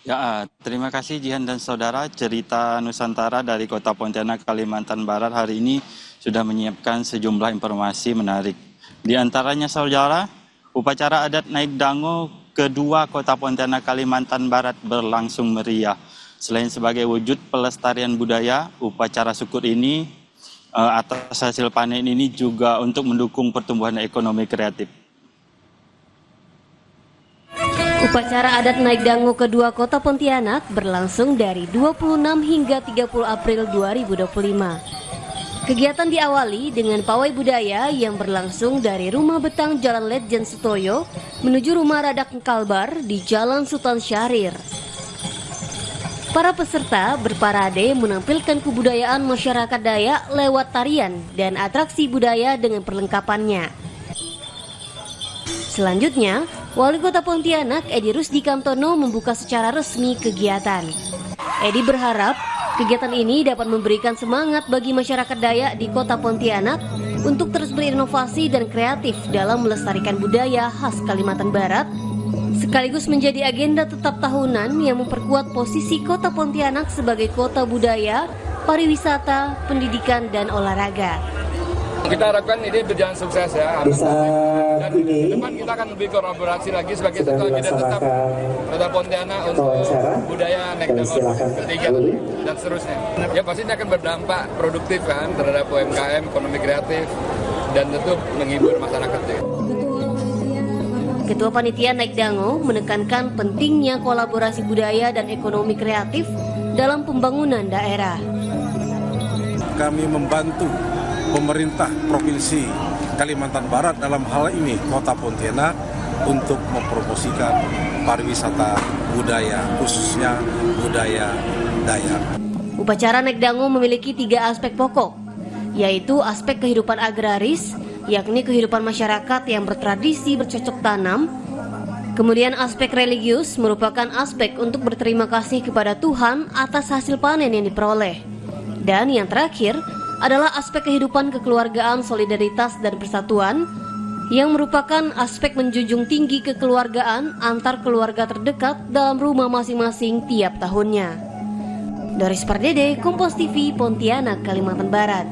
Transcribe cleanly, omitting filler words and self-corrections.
Terima kasih Jihan dan saudara. Cerita Nusantara dari Kota Pontianak, Kalimantan Barat hari ini sudah menyiapkan sejumlah informasi menarik. Di antaranya saudara, upacara adat Naik Dango kedua Kota Pontianak, Kalimantan Barat berlangsung meriah. Selain sebagai wujud pelestarian budaya, upacara syukur ini atas hasil panen ini juga untuk mendukung pertumbuhan ekonomi kreatif. Upacara adat Naik Dango kedua Kota Pontianak berlangsung dari 26 hingga 30 April 2025. Kegiatan diawali dengan pawai budaya yang berlangsung dari Rumah Betang Jalan Letjen Sutoyo menuju Rumah Radak Kalbar di Jalan Sultan Syahrir. Para peserta berparade menampilkan kebudayaan masyarakat Dayak lewat tarian dan atraksi budaya dengan perlengkapannya. Selanjutnya, Wali Kota Pontianak Edi Rusdi Kamtono membuka secara resmi kegiatan. Edi berharap kegiatan ini dapat memberikan semangat bagi masyarakat Dayak di Kota Pontianak untuk terus berinovasi dan kreatif dalam melestarikan budaya khas Kalimantan Barat, sekaligus menjadi agenda tetap tahunan yang memperkuat posisi Kota Pontianak sebagai kota budaya, pariwisata, pendidikan, dan olahraga. Kita harapkan ini berjalan sukses ya. Dan ke depan kita akan lebih kolaborasi lagi sebagai agenda tetap Kota Pontianak untuk budaya Naik Dango ketiga dan seterusnya. Ya pasti ini akan berdampak produktif kan terhadap UMKM, ekonomi kreatif, dan tentu menghibur masyarakat juga. Ketua Panitia Naik Dango menekankan pentingnya kolaborasi budaya dan ekonomi kreatif dalam pembangunan daerah. Kami membantu pemerintah Provinsi Kalimantan Barat dalam hal ini Kota Pontianak untuk mempromosikan pariwisata budaya, khususnya budaya Dayak. Upacara Naik Dango memiliki 3 aspek pokok, yaitu aspek kehidupan agraris, yakni kehidupan masyarakat yang bertradisi bercocok tanam. Kemudian aspek religius merupakan aspek untuk berterima kasih kepada Tuhan atas hasil panen yang diperoleh. Dan yang terakhir adalah aspek kehidupan kekeluargaan, solidaritas, dan persatuan, yang merupakan aspek menjunjung tinggi kekeluargaan antar keluarga terdekat dalam rumah masing-masing tiap tahunnya. Doris Pardede, Kompas TV, Pontianak, Kalimantan Barat.